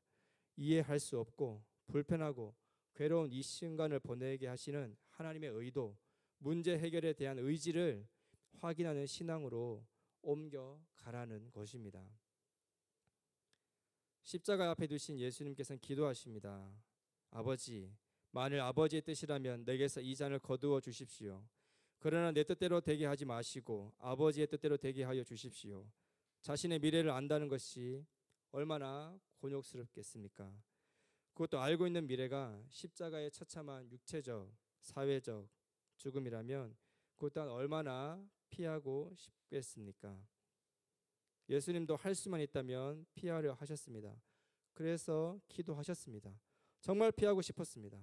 [SPEAKER 2] 이해할 수 없고 불편하고 괴로운 이 순간을 보내게 하시는 하나님의 의도, 문제 해결에 대한 의지를 확인하는 신앙으로 옮겨가라는 것입니다. 십자가 앞에 두신 예수님께서는 기도하십니다. 아버지, 만일 아버지의 뜻이라면 내게서 이 잔을 거두어 주십시오. 그러나 내 뜻대로 되게 하지 마시고 아버지의 뜻대로 되게 하여 주십시오. 자신의 미래를 안다는 것이 얼마나 곤욕스럽겠습니까? 그것도 알고 있는 미래가 십자가의 처참한 육체적, 사회적 죽음이라면 그 또한 얼마나 피하고 싶겠습니까? 예수님도 할 수만 있다면 피하려 하셨습니다. 그래서 기도하셨습니다. 정말 피하고 싶었습니다.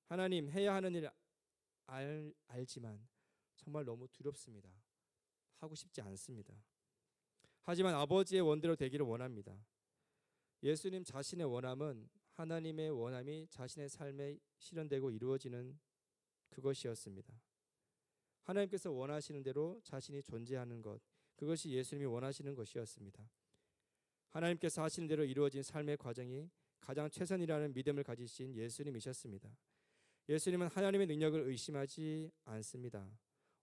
[SPEAKER 2] 하나님, 해야 하는 일 알지만 정말 너무 두렵습니다. 하고 싶지 않습니다. 하지만 아버지의 원대로 되기를 원합니다. 예수님 자신의 원함은 하나님의 원함이 자신의 삶에 실현되고 이루어지는 그것이었습니다. 하나님께서 원하시는 대로 자신이 존재하는 것, 그것이 예수님이 원하시는 것이었습니다. 하나님께서 하시는 대로 이루어진 삶의 과정이 가장 최선이라는 믿음을 가지신 예수님이셨습니다. 예수님은 하나님의 능력을 의심하지 않습니다.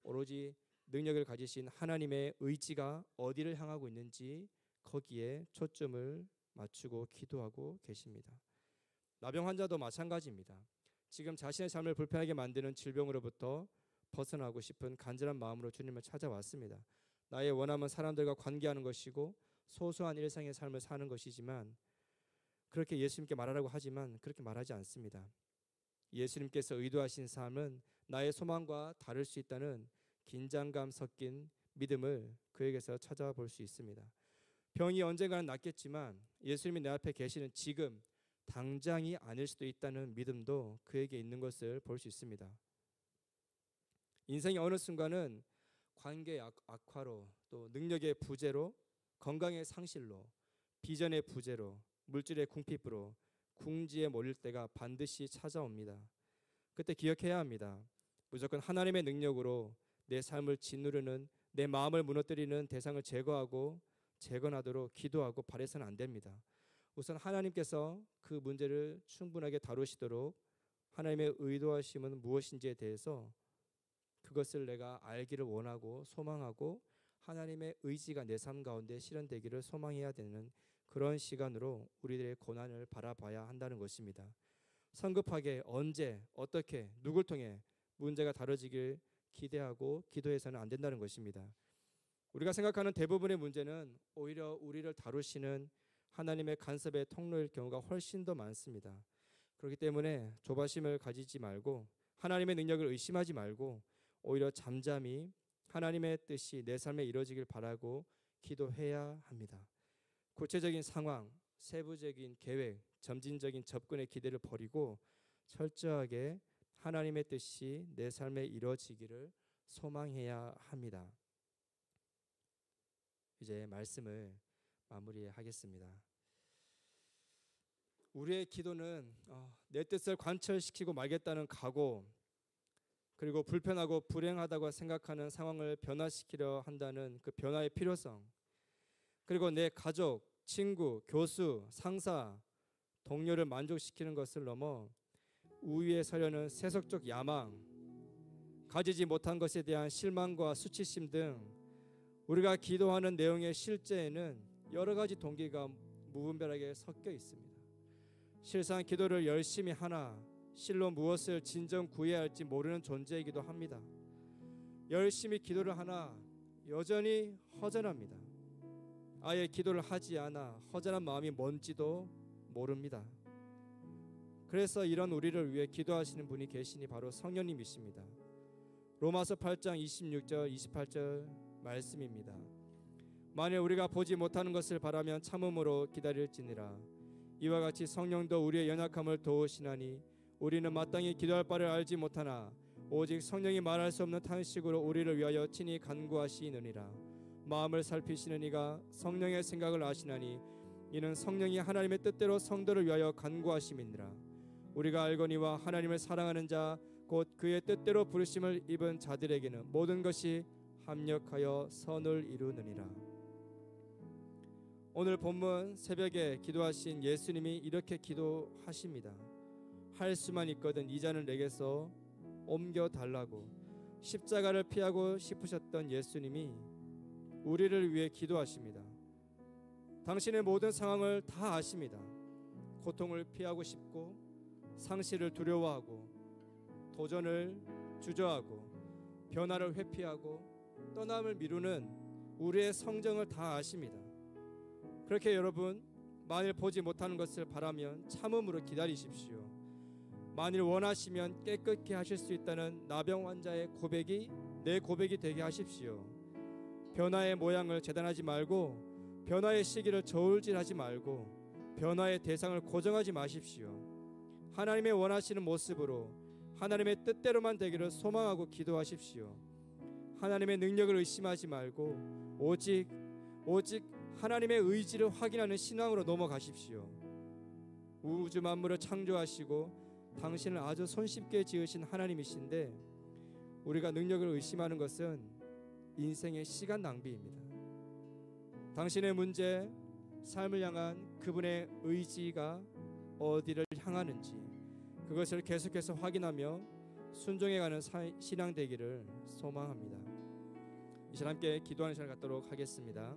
[SPEAKER 2] 오로지 능력을 가지신 하나님의 의지가 어디를 향하고 있는지 거기에 초점을 맞추고 기도하고 계십니다. 나병 환자도 마찬가지입니다. 지금 자신의 삶을 불편하게 만드는 질병으로부터 벗어나고 싶은 간절한 마음으로 주님을 찾아왔습니다. 나의 원함은 사람들과 관계하는 것이고 소소한 일상의 삶을 사는 것이지만, 그렇게 예수님께 말하라고 하지만 그렇게 말하지 않습니다. 예수님께서 의도하신 삶은 나의 소망과 다를 수 있다는 긴장감 섞인 믿음을 그에게서 찾아볼 수 있습니다. 병이 언젠가는 낫겠지만 예수님이 내 앞에 계시는 지금 당장이 아닐 수도 있다는 믿음도 그에게 있는 것을 볼 수 있습니다. 인생의 어느 순간은 관계의 악화로, 또 능력의 부재로, 건강의 상실로, 비전의 부재로, 물질의 궁핍으로 궁지에 몰릴 때가 반드시 찾아옵니다. 그때 기억해야 합니다. 무조건 하나님의 능력으로 내 삶을 짓누르는, 내 마음을 무너뜨리는 대상을 제거하고 재건하도록 기도하고 바라서는 안 됩니다. 우선 하나님께서 그 문제를 충분하게 다루시도록 하나님의 의도하심은 무엇인지에 대해서 그것을 내가 알기를 원하고 소망하고 하나님의 의지가 내 삶 가운데 실현되기를 소망해야 되는 그런 시간으로 우리들의 고난을 바라봐야 한다는 것입니다. 성급하게 언제, 어떻게, 누굴 통해 문제가 다뤄지길 기대하고 기도해서는 안 된다는 것입니다. 우리가 생각하는 대부분의 문제는 오히려 우리를 다루시는 하나님의 간섭의 통로일 경우가 훨씬 더 많습니다. 그렇기 때문에 조바심을 가지지 말고 하나님의 능력을 의심하지 말고 오히려 잠잠히 하나님의 뜻이 내 삶에 이루어지길 바라고 기도해야 합니다. 구체적인 상황, 세부적인 계획, 점진적인 접근의 기대를 버리고 철저하게 하나님의 뜻이 내 삶에 이루어지기를 소망해야 합니다. 이제 말씀을 마무리하겠습니다. 우리의 기도는 내 뜻을 관철시키고 말겠다는 각오, 그리고 불편하고 불행하다고 생각하는 상황을 변화시키려 한다는 그 변화의 필요성, 그리고 내 가족, 친구, 교수, 상사, 동료를 만족시키는 것을 넘어 우위에 서려는 세속적 야망, 가지지 못한 것에 대한 실망과 수치심 등 우리가 기도하는 내용의 실제에는 여러 가지 동기가 무분별하게 섞여 있습니다. 실상 기도를 열심히 하나 실로 무엇을 진정 구해야 할지 모르는 존재이기도 합니다. 열심히 기도를 하나 여전히 허전합니다. 아예 기도를 하지 않아 허전한 마음이 뭔지도 모릅니다. 그래서 이런 우리를 위해 기도하시는 분이 계시니 바로 성령님이십니다. 로마서 8장 26절 28절 말씀입니다. 만일 우리가 보지 못하는 것을 바라면 참음으로 기다릴지니라. 이와 같이 성령도 우리의 연약함을 도우시나니 우리는 마땅히 기도할 바를 알지 못하나 오직 성령이 말할 수 없는 탄식으로 우리를 위하여 친히 간구하시느니라. 마음을 살피시는 이가 성령의 생각을 아시나니 이는 성령이 하나님의 뜻대로 성도를 위하여 간구하심이니라. 우리가 알거니와 하나님을 사랑하는 자 곧 그의 뜻대로 부르심을 입은 자들에게는 모든 것이 합력하여 선을 이루느니라. 오늘 본문 새벽에 기도하신 예수님이 이렇게 기도하십니다. 할 수만 있거든 이 잔을 내게서 옮겨달라고. 십자가를 피하고 싶으셨던 예수님이 우리를 위해 기도하십니다. 당신의 모든 상황을 다 아십니다. 고통을 피하고 싶고 상실을 두려워하고 도전을 주저하고 변화를 회피하고 떠남을 미루는 우리의 성정을 다 아십니다. 그렇게 여러분, 만일 보지 못하는 것을 바라면 참음으로 기다리십시오. 만일 원하시면 깨끗게 하실 수 있다는 나병 환자의 고백이 내 고백이 되게 하십시오. 변화의 모양을 재단하지 말고 변화의 시기를 저울질하지 말고 변화의 대상을 고정하지 마십시오. 하나님의 원하시는 모습으로 하나님의 뜻대로만 되기를 소망하고 기도하십시오. 하나님의 능력을 의심하지 말고 오직 하나님의 의지를 확인하는 신앙으로 넘어가십시오. 우주 만물을 창조하시고 당신을 아주 손쉽게 지으신 하나님이신데 우리가 능력을 의심하는 것은 인생의 시간 낭비입니다. 당신의 문제, 삶을 향한 그분의 의지가 어디를 향하는지 그것을 계속해서 확인하며 순종해가는 신앙 되기를 소망합니다. 이 시간 함께 기도하는 시간을 갖도록 하겠습니다.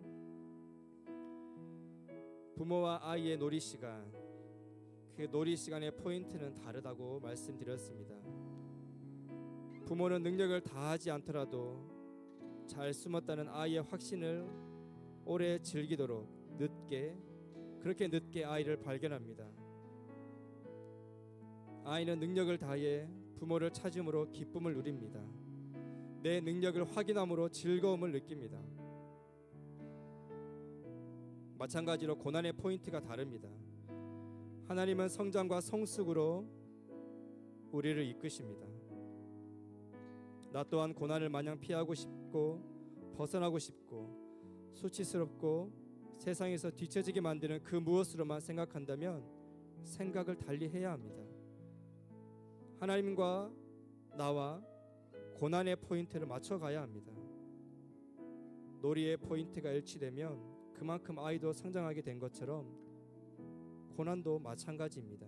[SPEAKER 2] 부모와 아이의 놀이 시간, 그 놀이 시간의 포인트는 다르다고 말씀드렸습니다. 부모는 능력을 다하지 않더라도 잘 숨었다는 아이의 확신을 오래 즐기도록 그렇게 늦게 아이를 발견합니다. 아이는 능력을 다해 부모를 찾음으로 기쁨을 누립니다. 내 능력을 확인함으로 즐거움을 느낍니다. 마찬가지로 고난의 포인트가 다릅니다. 하나님은 성장과 성숙으로 우리를 이끄십니다. 나 또한 고난을 마냥 피하고 싶고 벗어나고 싶고 수치스럽고 세상에서 뒤처지게 만드는 그 무엇으로만 생각한다면 생각을 달리 해야 합니다. 하나님과 나와 고난의 포인트를 맞춰가야 합니다. 놀이의 포인트가 일치되면 그만큼 아이도 성장하게 된 것처럼 고난도 마찬가지입니다.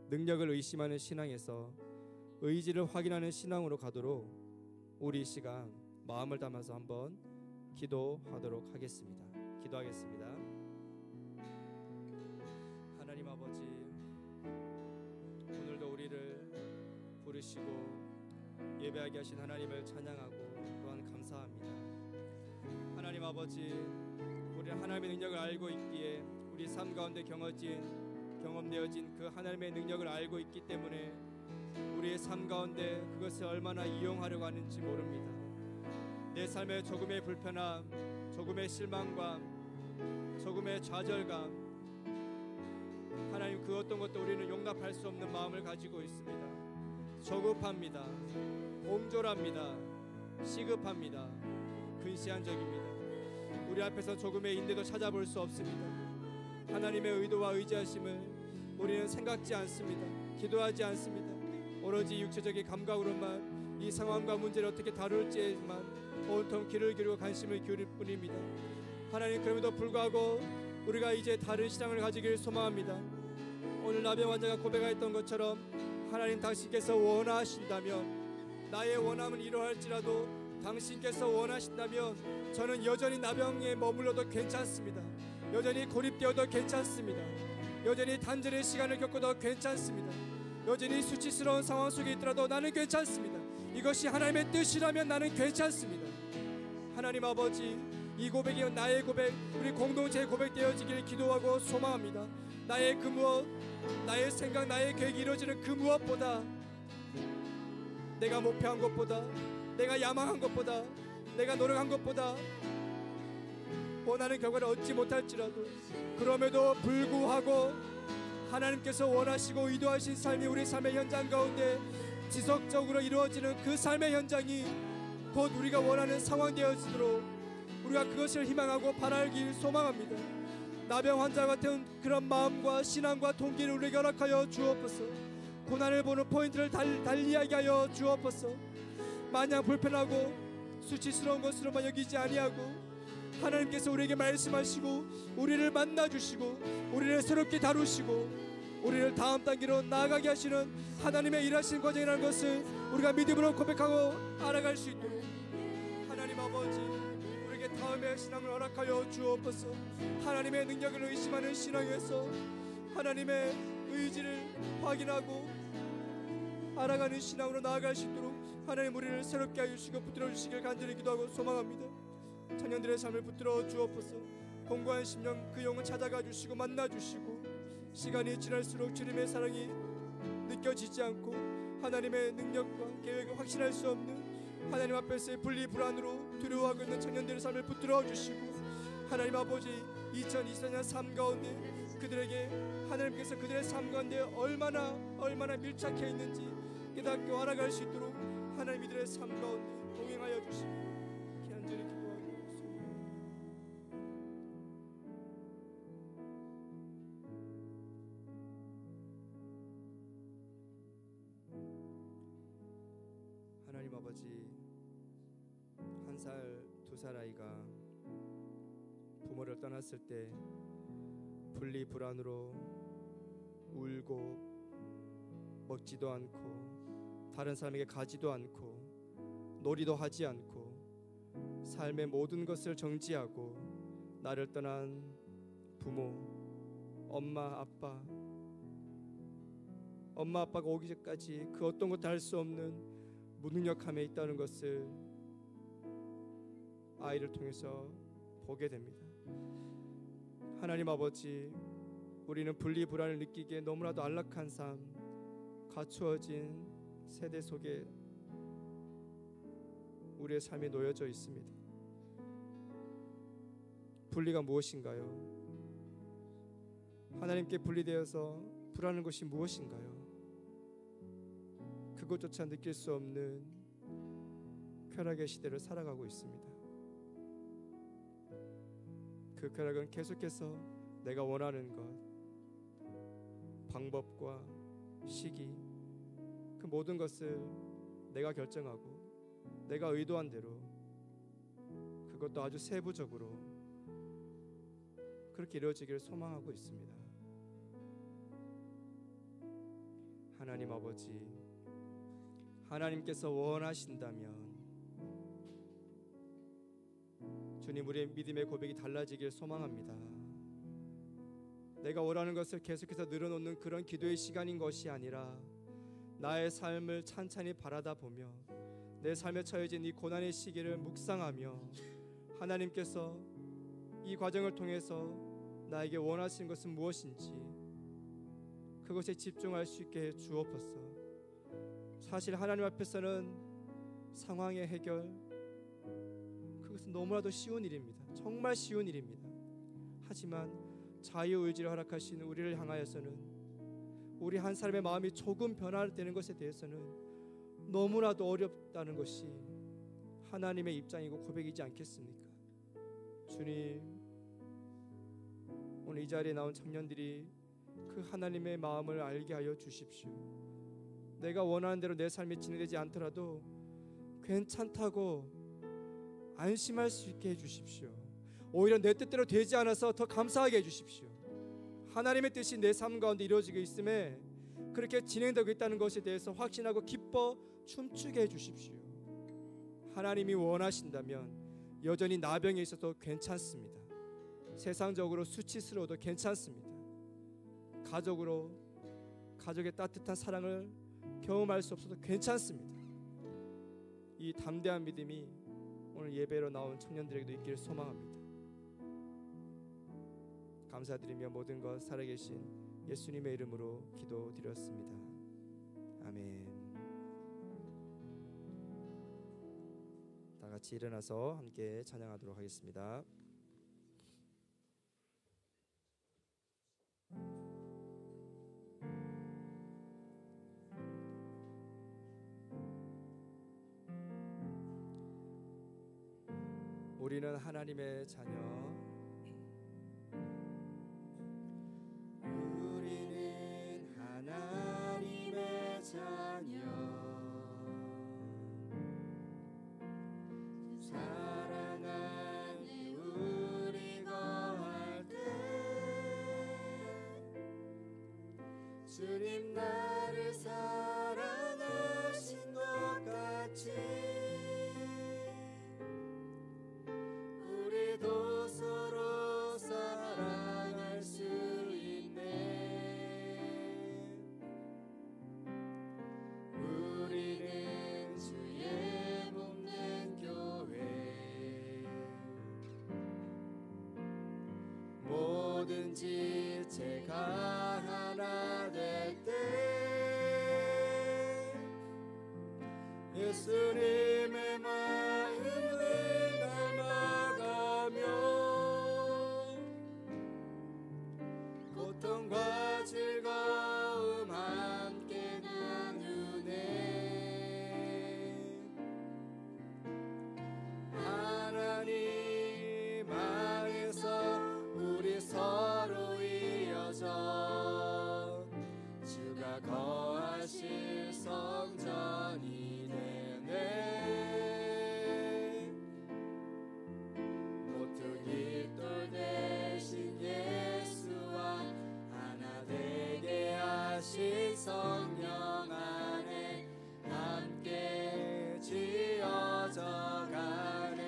[SPEAKER 2] 능력을 의심하는 신앙에서 의지를 확인하는 신앙으로 가도록 우리 이 시간 마음을 담아서 한번 기도하도록 하겠습니다. 기도하겠습니다. 하나님 아버지, 오늘도 우리를 부르시고 예배하게 하신 하나님을 찬양하고 또한 감사합니다. 하나님 아버지, 우리 하나님의 능력을 알고 있기에 우리 삶 가운데 경험되어진 그 하나님의 능력을 알고 있기 때문에 우리의 삶 가운데 그것을 얼마나 이용하려고 하는지 모릅니다. 내 삶에 조금의 불편함, 조금의 실망감, 조금의 좌절감, 하나님 그 어떤 것도 우리는 용납할 수 없는 마음을 가지고 있습니다. 조급합니다. 옹졸합니다. 시급합니다. 근시안적입니다. 우리 앞에서 조금의 인내도 찾아볼 수 없습니다. 하나님의 의도와 의지하심을 우리는 생각지 않습니다. 기도하지 않습니다. 오로지 육체적인 감각으로만 이 상황과 문제를 어떻게 다룰지에만 온통 귀를 기울이고 관심을 기울일 뿐입니다. 하나님, 그럼에도 불구하고 우리가 이제 다른 신앙을 가지길 소망합니다. 오늘 나병 환자가 고백하였던 것처럼 하나님 당신께서 원하신다면, 나의 원함은 이러할지라도 당신께서 원하신다면 저는 여전히 나병에 머물러도 괜찮습니다. 여전히 고립되어도 괜찮습니다. 여전히 단절의 시간을 겪어도 괜찮습니다. 여전히 수치스러운 상황 속에 있더라도 나는 괜찮습니다. 이것이 하나님의 뜻이라면 나는 괜찮습니다. 하나님 아버지, 이 고백이 나의 고백, 우리 공동체의 고백 되어지길 기도하고 소망합니다. 나의 그 무엇, 나의 생각, 나의 계획이 이루어지는 그 무엇보다, 내가 목표한 것보다, 내가 야망한 것보다, 내가 노력한 것보다 원하는 결과를 얻지 못할지라도 그럼에도 불구하고 하나님께서 원하시고 의도하신 삶이 우리 삶의 현장 가운데 지속적으로 이루어지는 그 삶의 현장이 곧 우리가 원하는 상황 되어지도록 우리가 그것을 희망하고 바라길 소망합니다. 나병 환자 같은 그런 마음과 신앙과 동기를 우리에게 허락하여 주옵소서. 고난을 보는 포인트를 달리하게 하여 주옵소서. 마냥 불편하고 수치스러운 것으로만 여기지 아니하고 하나님께서 우리에게 말씀하시고 우리를 만나주시고 우리를 새롭게 다루시고 우리를 다음 단계로 나아가게 하시는 하나님의 일하시는 과정이라는 것을 우리가 믿음으로 고백하고 알아갈 수 있도록 하나님 아버지, 우리에게 다음의 신앙을 허락하여 주옵소서. 하나님의 능력을 의심하는 신앙에서 하나님의 의지를 확인하고 알아가는 신앙으로 나아갈 수 있도록 하나님 우리를 새롭게 하여 주시고 붙들어 주시길 간절히 기도하고 소망합니다. 자녀들의 삶을 붙들어 주옵소서. 공고한 심령 그 영혼 찾아가 주시고 만나 주시고 시간이 지날수록 주님의 사랑이 느껴지지 않고 하나님의 능력과 계획을 확신할 수 없는 하나님 앞에서의 분리 불안으로 두려워하고 있는 청년들의 삶을 붙들어 주시고, 하나님 아버지 2024년 삶 가운데 그들에게 하나님께서 그들의 삶 가운데 얼마나 밀착해 있는지 깨닫고 알아갈 수 있도록 하나님 이들의 삶 가운데 동행하여 주시고 간절히 기도하고 있습니다. 하나님 아버지, 1살, 2살 아이가 부모를 떠났을 때 분리 불안으로 울고 먹지도 않고 다른 사람에게 가지도 않고 놀이도 하지 않고 삶의 모든 것을 정지하고 나를 떠난 부모, 엄마 아빠가 오기 전까지 그 어떤 것도 할 수 없는 무능력함에 있다는 것을 아이를 통해서 보게 됩니다. 하나님 아버지, 우리는 분리 불안을 느끼기에 너무나도 안락한 삶, 갖추어진 세대 속에 우리의 삶이 놓여져 있습니다. 분리가 무엇인가요? 하나님께 분리되어서 불안한 것이 무엇인가요? 그것조차 느낄 수 없는 쾌락의 시대를 살아가고 있습니다. 그 쾌락은 계속해서 내가 원하는 것, 방법과 시기, 그 모든 것을 내가 결정하고 내가 의도한 대로, 그것도 아주 세부적으로 그렇게 이루어지기를 소망하고 있습니다. 하나님 아버지, 하나님께서 원하신다면 주님, 우리의 믿음의 고백이 달라지길 소망합니다. 내가 원하는 것을 계속해서 늘어놓는 그런 기도의 시간인 것이 아니라 나의 삶을 찬찬히 바라다 보며 내 삶에 처해진 이 고난의 시기를 묵상하며 하나님께서 이 과정을 통해서 나에게 원하시는 것은 무엇인지 그것에 집중할 수 있게 해 주옵소서. 사실 하나님 앞에서는 상황의 해결, 그것은 너무나도 쉬운 일입니다. 정말 쉬운 일입니다. 하지만 자유의지를 허락하신 우리를 향하여서는, 우리 한 사람의 마음이 조금 변화되는 것에 대해서는 너무나도 어렵다는 것이 하나님의 입장이고 고백이지 않겠습니까? 주님, 오늘 이 자리에 나온 청년들이 그 하나님의 마음을 알게 하여 주십시오. 내가 원하는 대로 내 삶이 진행되지 않더라도 괜찮다고 안심할 수 있게 해주십시오. 오히려 내 뜻대로 되지 않아서 더 감사하게 해주십시오. 하나님의 뜻이 내 삶 가운데 이루어지고 있음에 그렇게 진행되고 있다는 것에 대해서 확신하고 기뻐 춤추게 해주십시오. 하나님이 원하신다면 여전히 나병에 있어도 괜찮습니다. 세상적으로 수치스러워도 괜찮습니다. 가족의 따뜻한 사랑을 경험할 수 없어도 괜찮습니다. 이 담대한 믿음이 오늘 예배로 나온 청년들에게도 있기를 소망합니다. 감사드리며 모든 것 살아계신 예수님의 이름으로 기도드렸습니다. 아멘. 다 같이 일어나서 함께 찬양하도록 하겠습니다. 우리는 하나님의 자녀, 우리는 하나님의 자녀, 사랑하니 우리 거할 때 주님 나를 사랑하신 것 같이 우리도 서로 사랑할 수 있네. 우리는 주의 몸된 교회, 뭐든지 제가 하나 될 때 예수님의 즐거움 함께 나누네. 하나님 안에서 우리 서로 이어져 주가 거하실 성전이 되네. 모퉁이 돌 대신 예수와 하나 되게 하신 성령 안에 함께 지어져 가네.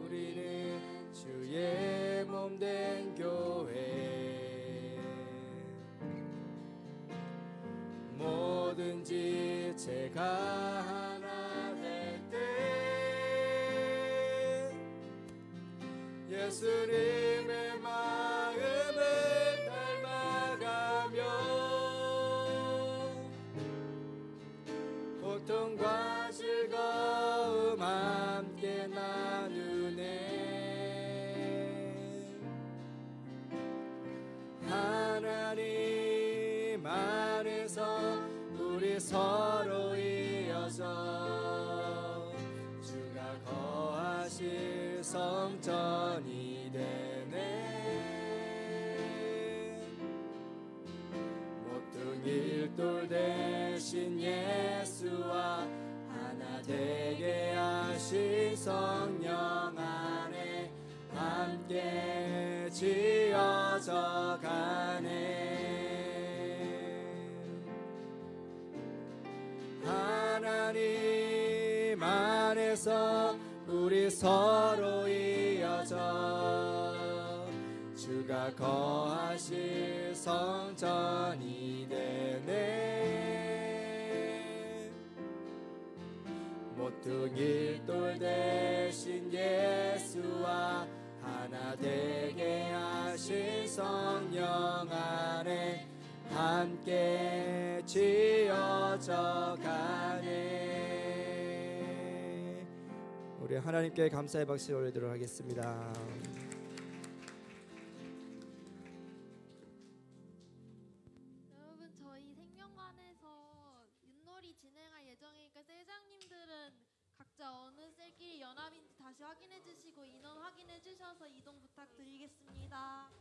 [SPEAKER 2] 우리는 주의 몸 된 교회, 뭐든지 제가 하나 될 때 예수님의 마음을 닮아가며 고통과 즐거움 함께 나누네. 하나님 안에서 우리 서로 이어져 주가 거하실 성전이 되네. 모퉁이 돌 대신 예수와 하나 되게 하신 성령 안에 함께 지어져 가네. 하나님 안에서 우리 서로 이어져 주가 거하실 성전이 되네. 모퉁이 돌 대신 예수와 하나 되게 하신 성령 안에 함께 지어져 가네. 우리 하나님께 감사의 박수 올리도록 하겠습니다.
[SPEAKER 3] 여러분, 저희 생명관에서 윷놀이 진행할 예정이니까 셀장님들은 각자 어느 셀끼리 연합인지 다시 확인해 주시고 인원 확인해 주셔서 이동 부탁드리겠습니다.